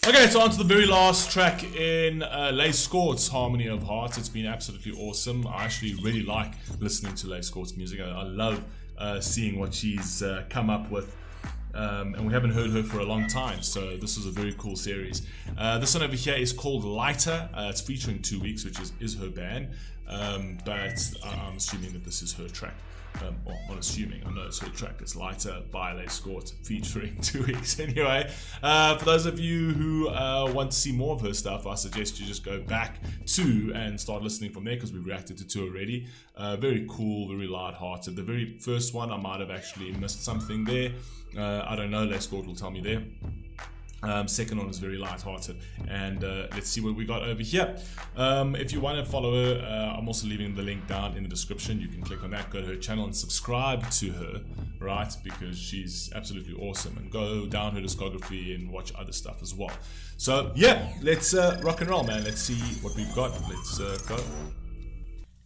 Okay, so on to the very last track in Lais Scort's Harmony of Hearts. It's been absolutely awesome. I actually really like listening to Lais Scort's music. I love seeing what she's come up with. And we haven't heard her for a long time, so this was a very cool series. This one over here is called Lighter. It's featuring 2 Weeks, which is her band, but I'm assuming that this is her track. Well, not assuming, I know it's her track. It's Lighter by Lais Scort featuring 2 Weeks. Anyway, for those of you who want to see more of her stuff, I suggest you just go back to and start listening from there, because we've reacted to 2 already. Very cool, very light-hearted. The very first one, I might have actually missed something there. I don't know, Lais Scort will tell me there. Second one is very light-hearted, and let's see what we got over here. If you want to follow her, I'm also leaving the link down in the description. You can click on that, go to her channel and subscribe to her, right? Because she's absolutely awesome, and go down her discography and watch other stuff as well. So yeah, let's rock and roll, man. Let's see what we've got. Let's go.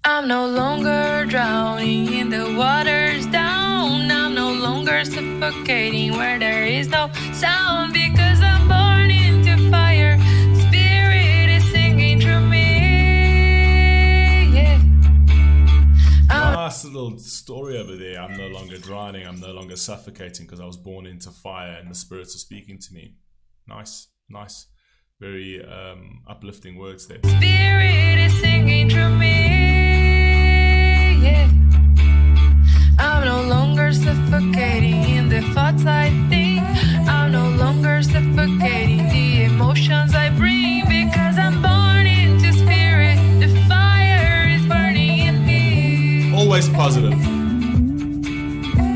I'm no longer drowning in the waters down. I'm no longer suffocating where there is no sound, because I'm born into fire. Spirit is singing through me. Yeah. Nice little story over there. I'm no longer drowning. I'm no longer suffocating because I was born into fire and the spirits are speaking to me. Nice, nice. Very uplifting words there. Spirit is singing through me. Yeah. I'm no longer suffocating in the thoughts I think. I'm no longer suffocating the emotions I bring, because I'm born into spirit. The fire is burning in me. Always positive.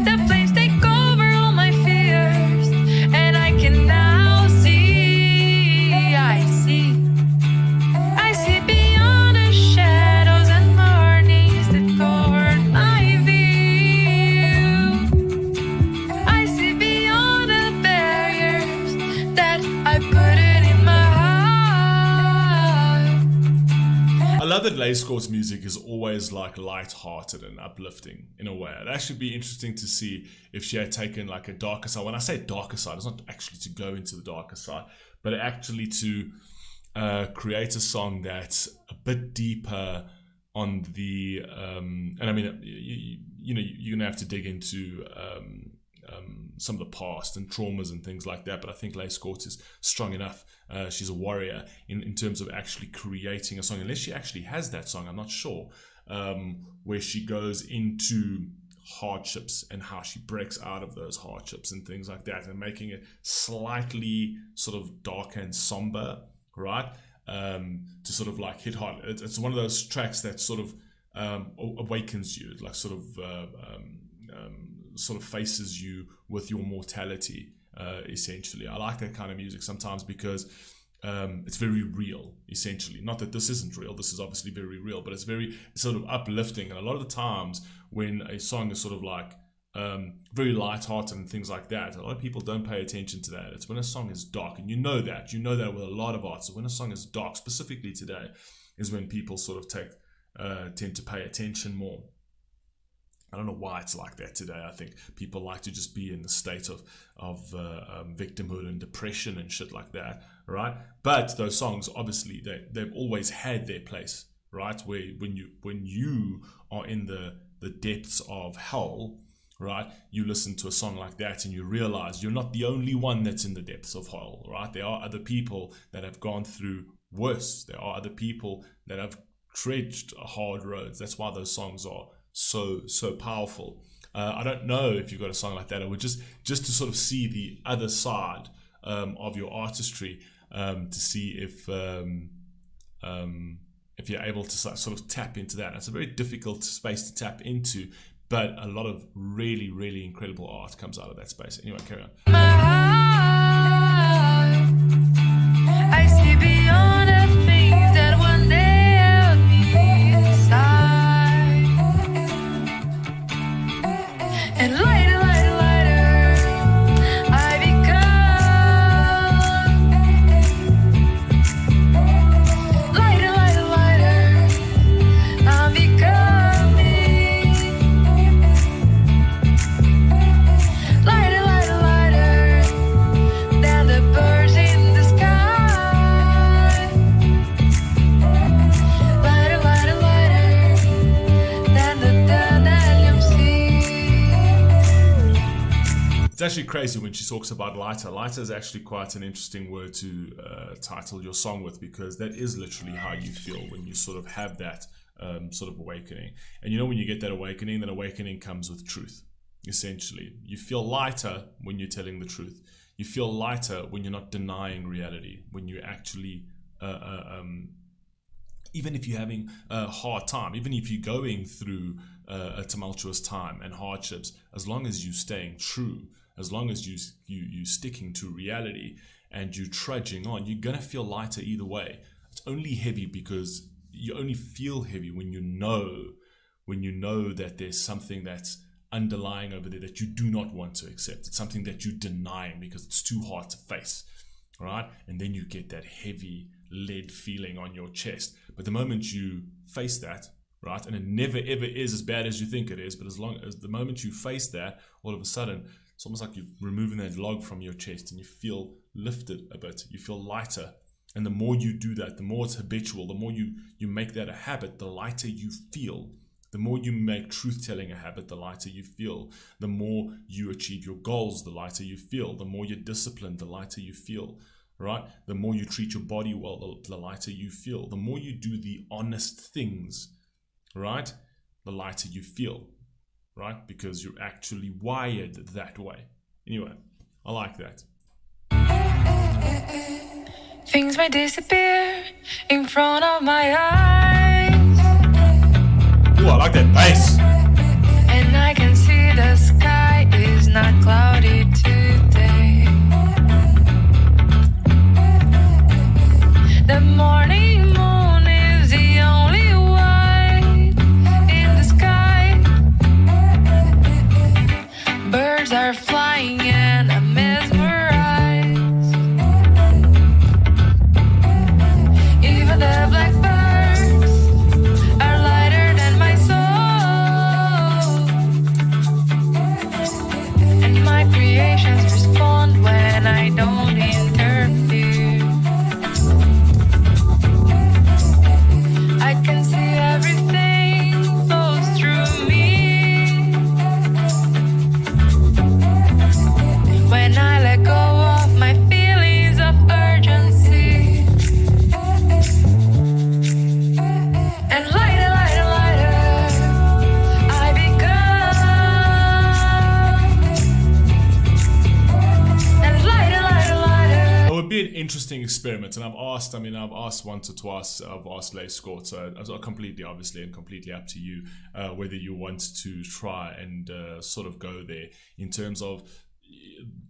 The flames take over all my fears, and I can now see. I see beyond the shadows and warnings that cover my view. I see beyond the barriers that I put it in my heart. I love that Lais Scort's music is always like light-hearted and uplifting in a way. It'd actually be interesting to see if she had taken like a darker side. When I say darker side, it's not actually to go into the darker side, but actually to create a song that's a bit deeper on the and I mean you know, you're gonna have to dig into some of the past and traumas and things like that, but I think Lais Scort is strong enough. She's a warrior in terms of actually creating a song, unless she actually has that song, I'm not sure, where she goes into hardships and how she breaks out of those hardships and things like that, and making it slightly sort of dark and somber, right? To sort of like hit hard. It's one of those tracks that sort of awakens you, like sort of faces you with your mortality, essentially. I like that kind of music sometimes because it's very real, essentially. Not that this isn't real, this is obviously very real, but it's very sort of uplifting. And a lot of the times when a song is sort of like very light-hearted and things like that, a lot of people don't pay attention to that. It's when a song is dark, and you know that with a lot of art. So when a song is dark, specifically today, is when people sort of tend to pay attention more. I don't know why it's like that today. I think people like to just be in the state of victimhood and depression and shit like that, right? But those songs, obviously, they've always had their place, right? Where when you are in the depths of hell, right, you listen to a song like that and you realize you're not the only one that's in the depths of hell, right? There are other people that have gone through worse. There are other people that have trudged hard roads. That's why those songs are so powerful. I don't know if you've got a song like that, or just to sort of see the other side of your artistry, to see if you're able to sort of tap into that. It's a very difficult space to tap into, but a lot of really, really incredible art comes out of that space. Anyway, carry on. I see beyond the things that one day held me inside. And lighter, lighter, lighter, I become. Lighter, lighter, lighter, I'm becoming. Lighter, lighter, lighter than the birds in the sky. actually crazy when she talks about lighter. Lighter is actually quite an interesting word to title your song with, because that is literally how you feel when you sort of have that sort of awakening. And when you get that awakening comes with truth. Essentially, you feel lighter when you're telling the truth. You feel lighter when you're not denying reality, when you actually even if you're having a hard time, even if you're going through a tumultuous time and hardships, as long as you're staying true, as long as you sticking to reality and you trudging on, you're gonna feel lighter either way. It's only heavy because you only feel heavy when you know that there's something that's underlying over there that you do not want to accept. It's something that you're denying because it's too hard to face, right? And then you get that heavy lead feeling on your chest. But the moment you face that, right, and it never ever is as bad as you think it is, but as long as the moment you face that, all of a sudden it's almost like you're removing that log from your chest and you feel lifted a bit, you feel lighter. And the more you do that, the more it's habitual, the more you make that a habit, the lighter you feel. The more you make truth-telling a habit, the lighter you feel. The more you achieve your goals, the lighter you feel. The more you're disciplined, the lighter you feel, right? The more you treat your body well, the lighter you feel. The more you do the honest things, right? The lighter you feel, right? Because you're actually wired that way. Anyway, I like that. Things may disappear in front of my eyes. Ooh, I like that bass. And I can see the sky is not cloudy today. The morning moon is the only light in the sky. Birds are flying and I'm mesmerized. Even the blackbirds are lighter than my soul. And my creations respond when I don't interfere. I can see everything flows through me. When I let go of my feelings of urgency. And lighter, lighter, lighter, I become. And lighter, lighter, lighter. It would be an interesting experiment, and I've asked once or twice, I've asked Lais Scort, so it's completely up to you whether you want to try and sort of go there in terms of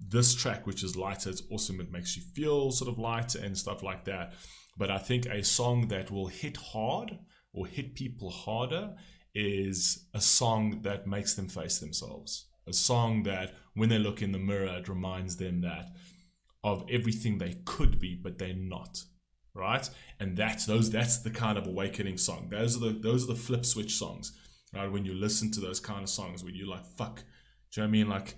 this track, which is lighter. It's awesome, it makes you feel sort of light and stuff like that, but I think a song that will hit hard or hit people harder is a song that makes them face themselves, a song that when they look in the mirror it reminds them that of everything they could be but they're not, right? And that's the kind of awakening song. Those are the flip switch songs, right? When you listen to those kind of songs where you're like, fuck, do you know what I mean? Like,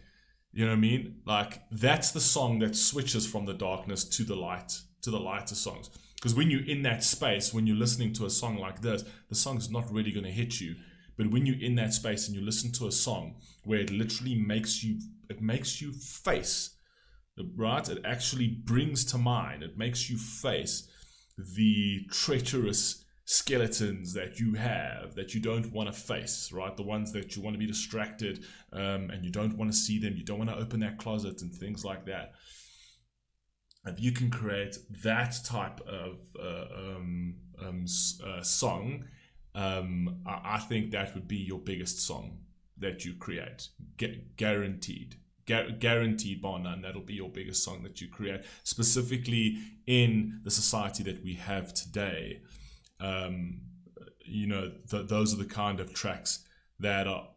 you know what I mean? Like, that's the song that switches from the darkness to the light, to the lighter songs. Because when you're in that space, when you're listening to a song like this, the song's not really going to hit you. But when you're in that space and you listen to a song where it literally makes you face, right? It actually brings to mind, it makes you face the treacherous skeletons that you have, that you don't want to face, right? The ones that you want to be distracted and you don't want to see them, you don't want to open that closet and things like that. If you can create that type of song, I think that would be your biggest song that you create, guaranteed. Guaranteed bar none. That'll be your biggest song that you create, specifically in the society that we have today. Those are the kind of tracks that are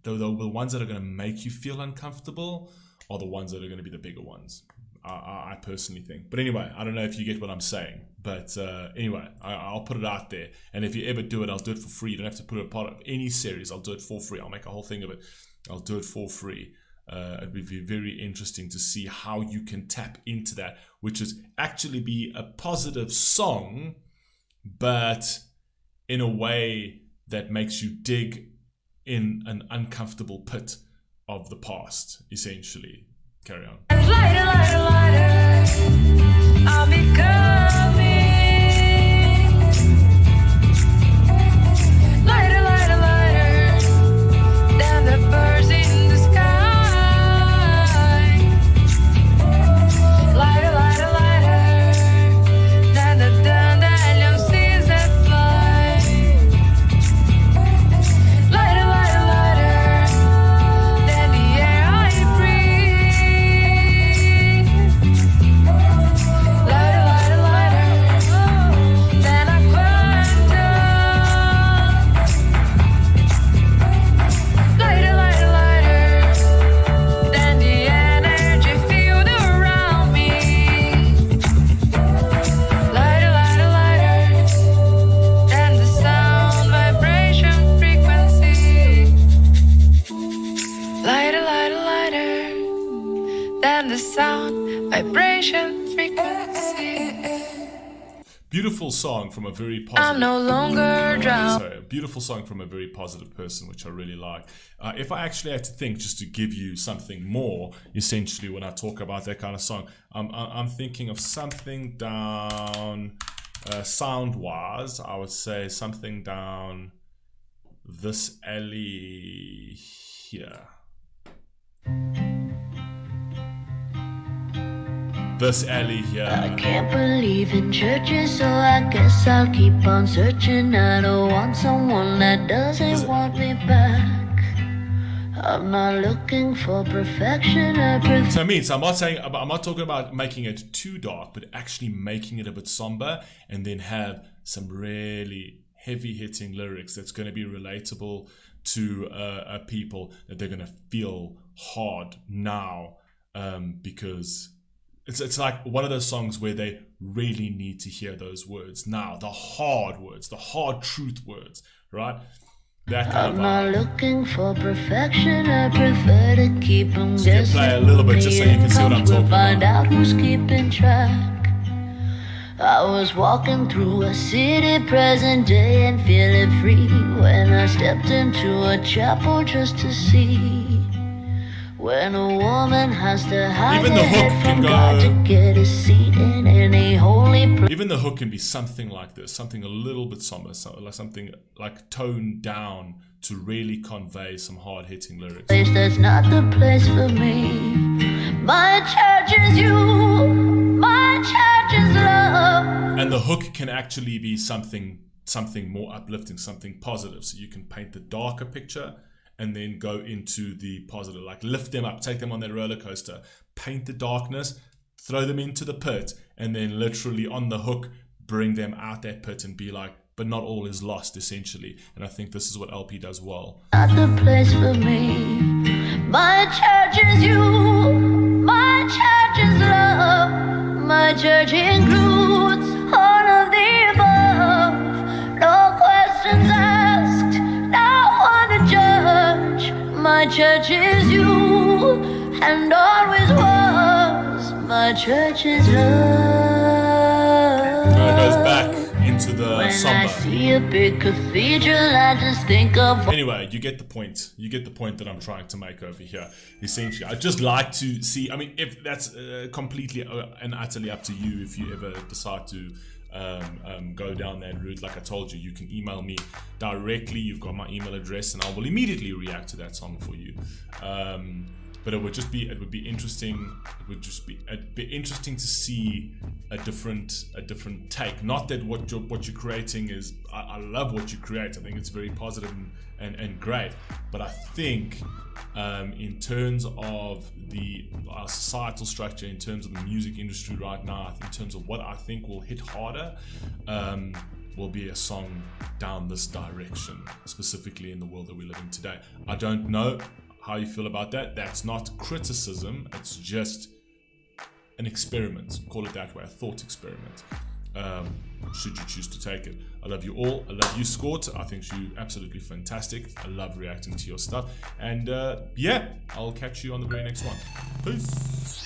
the ones that are going to make you feel uncomfortable are the ones that are going to be the bigger ones. I personally think. But anyway, I don't know if you get what I'm saying. But anyway, I'll put it out there. And if you ever do it, I'll do it for free. You don't have to put it a part of any series. I'll do it for free. I'll make a whole thing of it. I'll do it for free. It would be very interesting to see how you can tap into that, which is actually be a positive song, but in a way that makes you dig in an uncomfortable pit of the past, essentially. Carry on. Lighter, lighter, lighter, I'll be coming. Lighter, lighter, lighter than the birds in the sky. Lighter, lighter, lighter than the dandelion seeds that fly. Lighter, lighter, lighter than the air I breathe. Lighter, lighter, lighter than a quantum. Lighter, lighter, lighter than the energy field around me. Lighter, lighter, lighter than the sound vibration frequency. Lighter, lighter, lighter than the sound vibration frequency. Beautiful song from a very positive. I'm no longer drowned. Sorry, a beautiful song from a very positive person, which I really like. If I actually had to think, just to give you something more, essentially, when I talk about that kind of song, I'm thinking of something down sound-wise. I would say something down this alley here. This alley here. I can't believe in churches, so I guess I'll keep on searching. I don't want someone that doesn't want me back. I'm not looking for perfection. I prefer So I'm not talking about making it too dark, but actually making it a bit somber, and then have some really heavy hitting lyrics that's going to be relatable to people, that they're going to feel hard now, because it's like one of those songs where they really need to hear those words now, the hard words, the hard truth words, right? That kind I'm of not vibe. looking for perfection. I prefer to keep them can guessing. play a little bit just so you can see what I'm We'll talking find about. out who's keeping track. I was walking through a city present day and feeling free when I stepped into a chapel just to see. When a woman has to hide Even the her head hook can from go- God to get a seat in any holy place. Even the hook can be something like this, something a little bit somber, like something like toned down to really convey some hard-hitting lyrics. That's not the place for me. My church is you. My church is love. And the hook can actually be something more uplifting, something positive. So you can paint the darker picture and then go into the positive, like lift them up, take them on that roller coaster, paint the darkness, throw them into the pit, and then literally on the hook, bring them out that pit and be like, but not all is lost, essentially. And I think this is what LP does well. Not the place for me. My church is you. My church is love. My church includes all of the above. No questions asked. No one to judge. My church is you and always was. My church is love. It goes back into the When I somber. see a big cathedral, I just think of Anyway, you get the point. You get the point that I'm trying to make over here. Essentially, I'd just like to see. I mean, if that's completely and utterly up to you, if you ever decide to go down that route, like I told you, you can email me directly. You've got my email address, and I will immediately react to that song for you. But it would be interesting. It'd be interesting to see a different take. Not that what you're creating is. I love what you create. I think it's very positive and great. But I think in terms of our societal structure, in terms of the music industry right now, in terms of what I think will hit harder, will be a song down this direction, specifically in the world that we live in today. I don't know how you feel about that. That's not criticism, it's just an experiment, call it that way, a thought experiment, should you choose to take it. I love you all. I love you, Scort. I think you're absolutely fantastic. I love reacting to your stuff, and yeah, I'll catch you on the very next one. Peace.